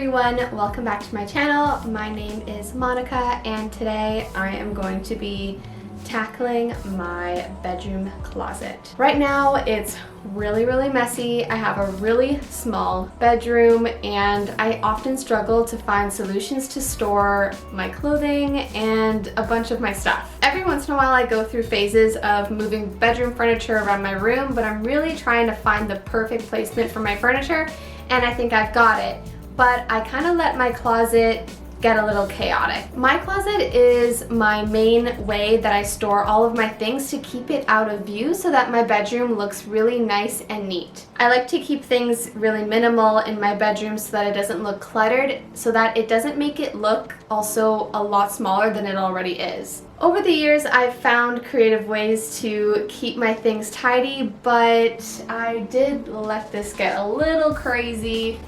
everyone, welcome back to my channel. My name is Monica and today I am going to be tackling my bedroom closet. Right now it's really messy. I have a really small bedroom and I often struggle to find solutions to store my clothing and a bunch of my stuff. Every once in a while I go through phases of moving bedroom furniture around my room, but I'm really trying to find the perfect placement for my furniture and I think I've got it. But I kind of let my closet get a little chaotic. My closet is my main way that I store all of my things to keep it out of view so that my bedroom looks really nice and neat. I like to keep things really minimal in my bedroom so that it doesn't look cluttered, so that it doesn't make it look also a lot smaller than it already is. Over the years, I've found creative ways to keep my things tidy, but I did let this get a little crazy.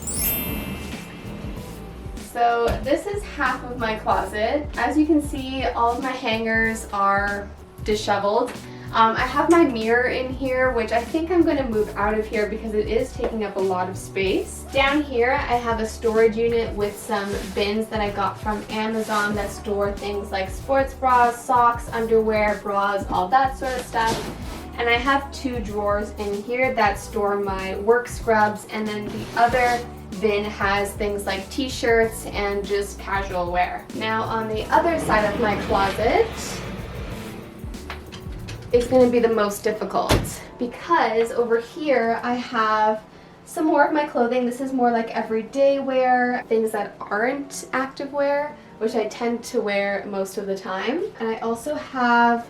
So this is half of my closet. As you can see, all of my hangers are disheveled. I have my mirror in here, which I think I'm going to move out of here because it is taking up a lot of space. Down here, I have a storage unit with some bins that I got from Amazon that store things like sports bras, socks, underwear, bras, all that sort of stuff. And I have two drawers in here that store my work scrubs, and then the other bin has things like t-shirts and just casual wear. Now on the other side of my closet is going to be the most difficult because over here I have some more of my clothing. This is more like everyday wear, things that aren't active wear, which I tend to wear most of the time. And I also have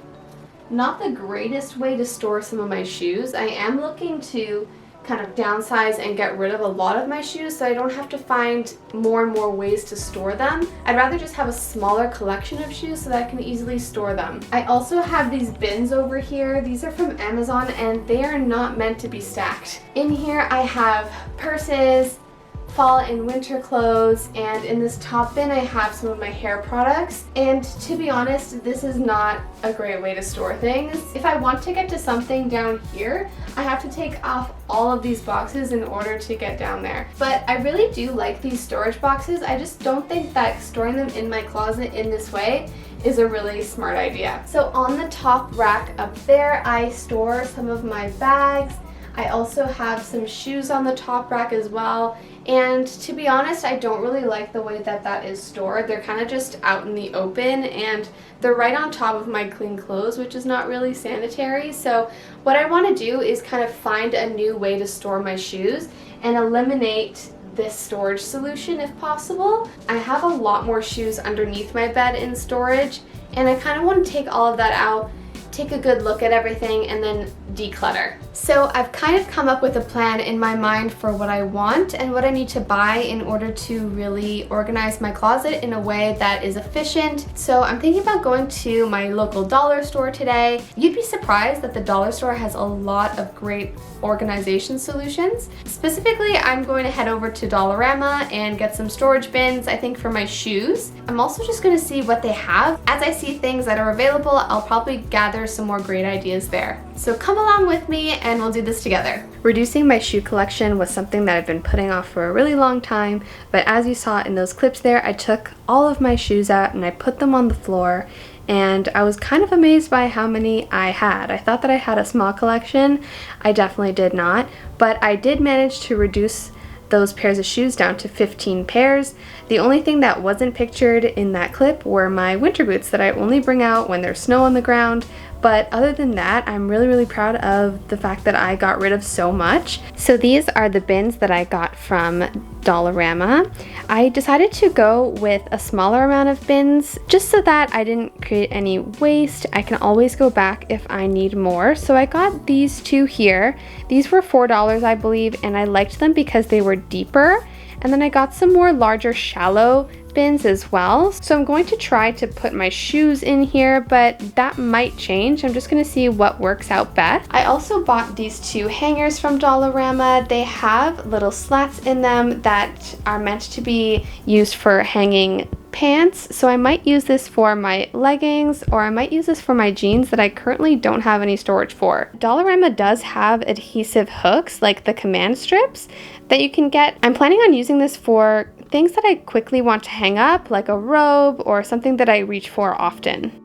not the greatest way to store some of my shoes. I am looking to kind of downsize and get rid of a lot of my shoes so I don't have to find more and more ways to store them. I'd rather just have a smaller collection of shoes so that I can easily store them. I also have these bins over here. These are from Amazon and they are not meant to be stacked. In here I have purses, fall and winter clothes, and in this top bin I have some of my hair products. And to be honest, this is not a great way to store things. If I want to get to something down here, I have to take off all of these boxes in order to get down there. But I really do like these storage boxes. I just don't think that storing them in my closet in this way is a really smart idea. So on the top rack up there, I store some of my bags. I also have some shoes on the top rack as well. And to be honest, I don't really like the way that that is stored. They're kind of just out in the open and they're right on top of my clean clothes, which is not really sanitary. So what I want to do is kind of find a new way to store my shoes and eliminate this storage solution if possible. I have a lot more shoes underneath my bed in storage and I kind of want to take all of that out, take a good look at everything, and then declutter. So I've kind of come up with a plan in my mind for what I want and what I need to buy in order to really organize my closet in a way that is efficient. So I'm thinking about going to my local dollar store today. You'd be surprised that the dollar store has a lot of great organization solutions. Specifically, I'm going to head over to Dollarama and get some storage bins, I think, for my shoes. I'm also just going to see what they have. As I see things that are available, I'll probably gather some more great ideas there. So come along with me and we'll do this together. Reducing my shoe collection was something that I've been putting off for a really long time, but as you saw in those clips there, I took all of my shoes out and I put them on the floor, and I was kind of amazed by how many I had. I thought that I had a small collection. I definitely did not, but I did manage to reduce those pairs of shoes down to 15 pairs. The only thing that wasn't pictured in that clip were my winter boots that I only bring out when there's snow on the ground. But other than that, I'm really proud of the fact that I got rid of so much. So these are the bins that I got from Dollarama. I decided to go with a smaller amount of bins just so that I didn't create any waste. I can always go back if I need more. So I got these two here. These were $4, I believe, and I liked them because they were deeper. And then I got some more larger, shallow bins as well. So I'm going to try to put my shoes in here, but that might change. I'm just going to see what works out best. I also bought these two hangers from Dollarama. They have little slats in them that are meant to be used for hanging pants, so I might use this for my leggings, or I might use this for my jeans that I currently don't have any storage for. Dollarama does have adhesive hooks like the command strips that you can get. I'm planning on using this for things that I quickly want to hang up, like a robe or something that I reach for often.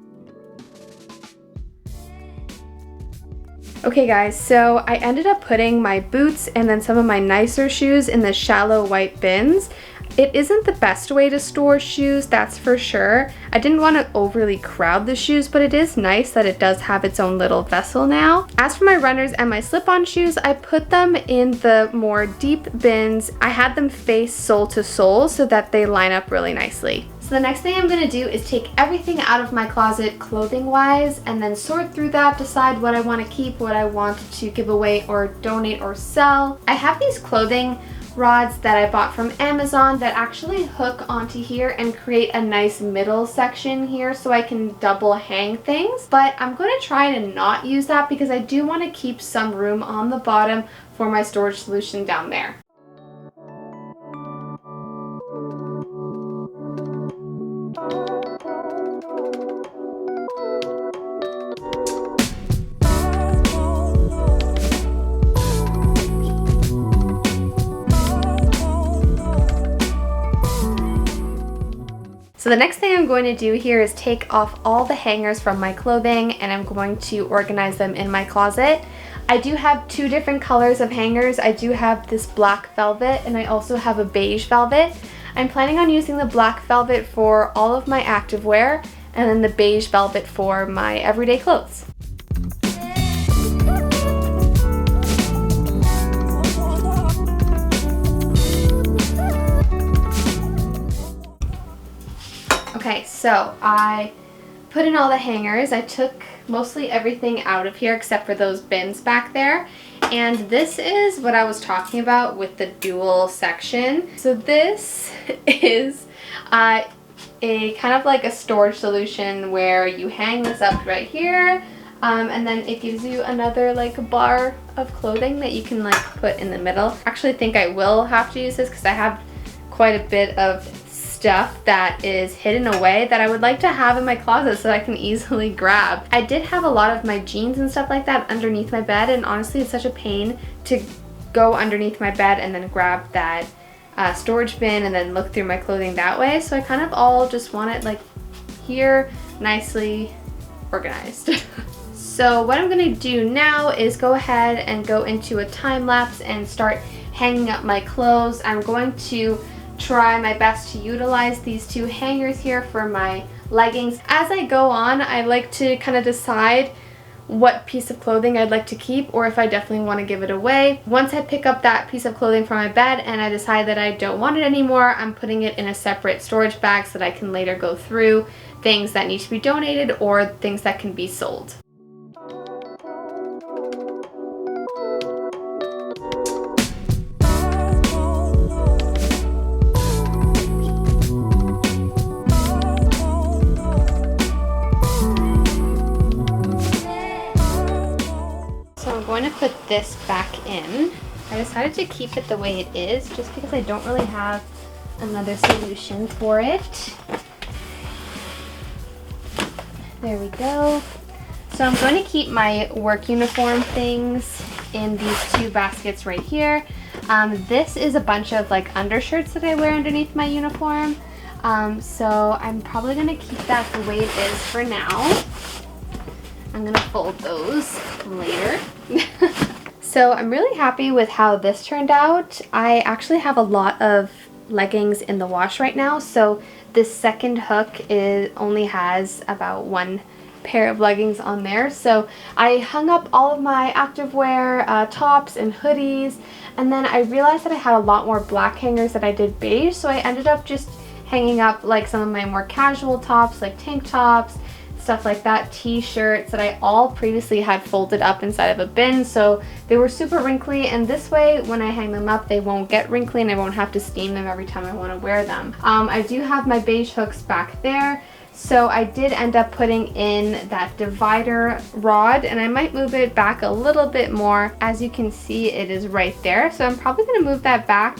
Okay guys, so I ended up putting my boots and then some of my nicer shoes in the shallow white bins. It isn't the best way to store shoes, that's for sure. I didn't want to overly crowd the shoes, but it is nice that it does have its own little vessel now. As for my runners and my slip-on shoes, I put them in the more deep bins. I had them face sole to sole so that they line up really nicely. So the next thing I'm going to do is take everything out of my closet clothing-wise and then sort through that, decide what I want to keep, what I want to give away or donate or sell. I have these clothing rods that I bought from Amazon that actually hook onto here and create a nice middle section here so I can double hang things. But I'm going to try to not use that because I do want to keep some room on the bottom for my storage solution down there. So the next thing I'm going to do here is take off all the hangers from my clothing and I'm going to organize them in my closet. I do have two different colors of hangers. I do have this black velvet and I also have a beige velvet. I'm planning on using the black velvet for all of my activewear and then the beige velvet for my everyday clothes. Okay, so I put in all the hangers. I took mostly everything out of here except for those bins back there. And this is what I was talking about with the dual section. So this is a kind of like a storage solution where you hang this up right here. And then it gives you another like bar of clothing that you can like put in the middle. I actually think I will have to use this because I have quite a bit of stuff that is hidden away that I would like to have in my closet so I can easily grab. I did have a lot of my jeans and stuff like that underneath my bed, and honestly it's such a pain to go underneath my bed and then grab that storage bin and then look through my clothing that way. So I kind of all just want it like here, nicely organized. So what I'm going to do now is go ahead and go into a time lapse and start hanging up my clothes. I'm going to try my best to utilize these two hangers here for my leggings. As I go on, I like to kind of decide what piece of clothing I'd like to keep or if I definitely want to give it away. Once I pick up that piece of clothing from my bed and I decide that I don't want it anymore, I'm putting it in a separate storage bag so that I can later go through things that need to be donated or things that can be sold. I'm going to put this back in. I decided to keep it the way it is just because I don't really have another solution for it. There we go. So I'm going to keep my work uniform things in these two baskets right here. This is a bunch of like undershirts that I wear underneath my uniform. So I'm probably going to keep that the way it is for now. I'm gonna fold those later. So I'm really happy with how this turned out. I actually have a lot of leggings in the wash right now, so this second hook only has about one pair of leggings on there. So I hung up all of my activewear tops and hoodies, and then I realized that I had a lot more black hangers than I did beige, so I ended up just hanging up like some of my more casual tops, like tank tops, stuff like that, t-shirts that I all previously had folded up inside of a bin, so they were super wrinkly, and this way when I hang them up they won't get wrinkly and I won't have to steam them every time I want to wear them. I do have my beige hooks back there, so I did end up putting in that divider rod, and I might move it back a little bit more. As you can see, it is right there, so I'm probably going to move that back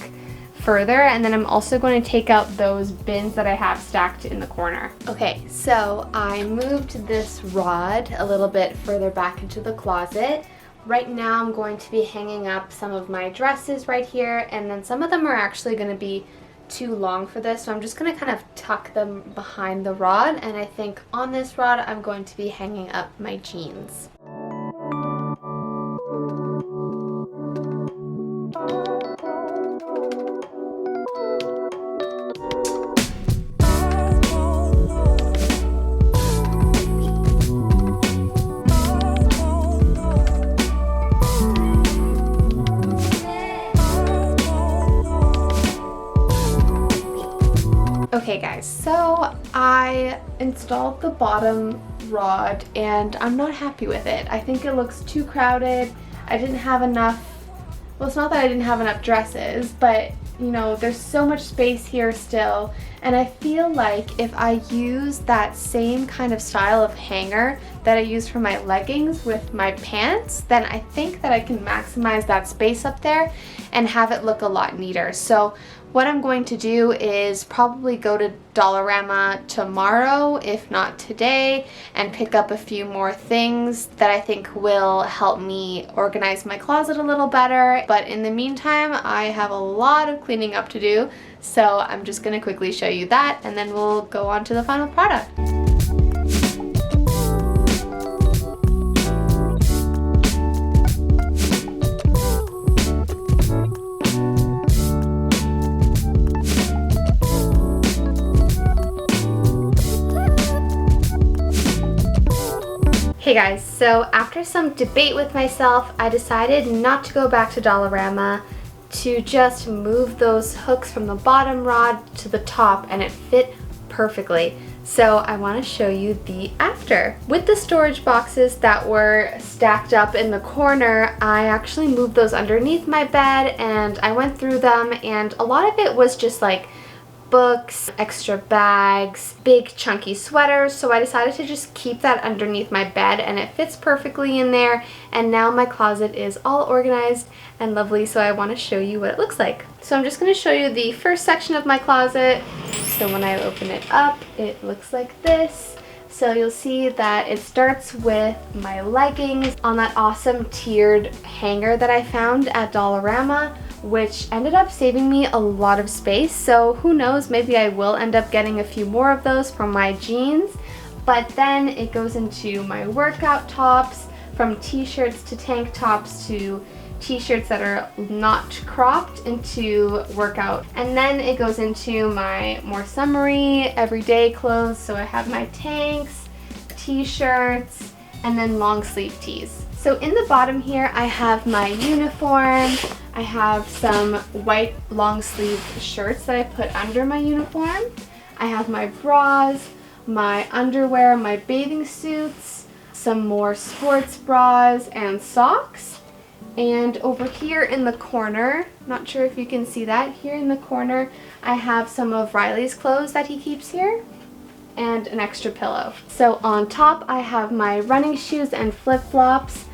further, and then I'm also going to take out those bins that I have stacked in the corner. Okay, so I moved this rod a little bit further back into the closet. Right now I'm going to be hanging up some of my dresses right here, and then some of them are actually going to be too long for this, so I'm just going to kind of tuck them behind the rod, and I think on this rod I'm going to be hanging up my jeans. Okay guys, so I installed the bottom rod and I'm not happy with it. I think it looks too crowded. I didn't have enough, well, it's not that I didn't have enough dresses, but you know, there's so much space here still, and I feel like if I use that same kind of style of hanger that I use for my leggings with my pants, then I think that I can maximize that space up there and have it look a lot neater. So what I'm going to do is probably go to Dollarama tomorrow, if not today, and pick up a few more things that I think will help me organize my closet a little better. But in the meantime, I have a lot of cleaning up to do, so I'm just going to quickly show you that, and then we'll go on to the final product. Hey guys, so after some debate with myself, I decided not to go back to Dollarama, to just move those hooks from the bottom rod to the top, and it fit perfectly. So I want to show you the after. With the storage boxes that were stacked up in the corner, I actually moved those underneath my bed and I went through them, and a lot of it was just like books, extra bags, big chunky sweaters, so I decided to just keep that underneath my bed, and it fits perfectly in there, and now my closet is all organized and lovely, so I want to show you what it looks like. So I'm just going to show you the first section of my closet. So when I open it up, it looks like this. So you'll see that it starts with my leggings on that awesome tiered hanger that I found at Dollarama, which ended up saving me a lot of space. So who knows, maybe I will end up getting a few more of those from my jeans. But then it goes into my workout tops, from t-shirts to tank tops to t-shirts that are not cropped into workout. And then it goes into my more summery, everyday clothes. So I have my tanks, t-shirts, and then long sleeve tees. So in the bottom here, I have my uniform. I have some white long sleeve shirts that I put under my uniform. I have my bras, my underwear, my bathing suits, some more sports bras and socks. And over here in the corner, not sure if you can see that, here in the corner, I have some of Riley's clothes that he keeps here, and an extra pillow. So on top, I have my running shoes and flip-flops.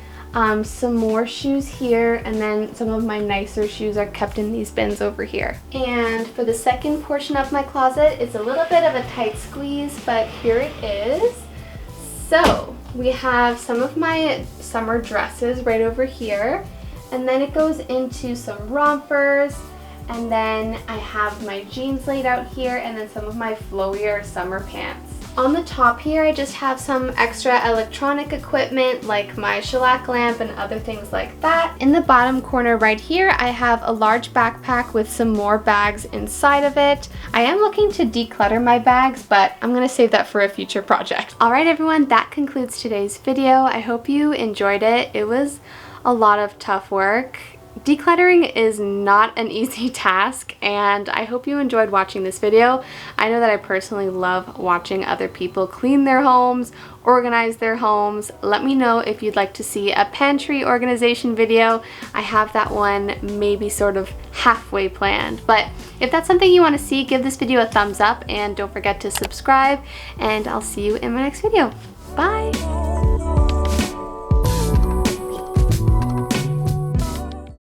Some more shoes here, and then some of my nicer shoes are kept in these bins over here. And for the second portion of my closet, it's a little bit of a tight squeeze, but here it is. So we have some of my summer dresses right over here, and then it goes into some rompers, and then I have my jeans laid out here, and then some of my flowier summer pants. On the top here, I just have some extra electronic equipment like my shellac lamp and other things like that. In the bottom corner right here, I have a large backpack with some more bags inside of it. I am looking to declutter my bags, but I'm gonna save that for a future project. All right, everyone, that concludes today's video. I hope you enjoyed it. It was a lot of tough work. Decluttering is not an easy task, and I hope you enjoyed watching this video. I know that I personally love watching other people clean their homes, organize their homes. Let me know if you'd like to see a pantry organization video. I have that one maybe sort of halfway planned, but if that's something you want to see, give this video a thumbs up and don't forget to subscribe, and I'll see you in my next video. Bye!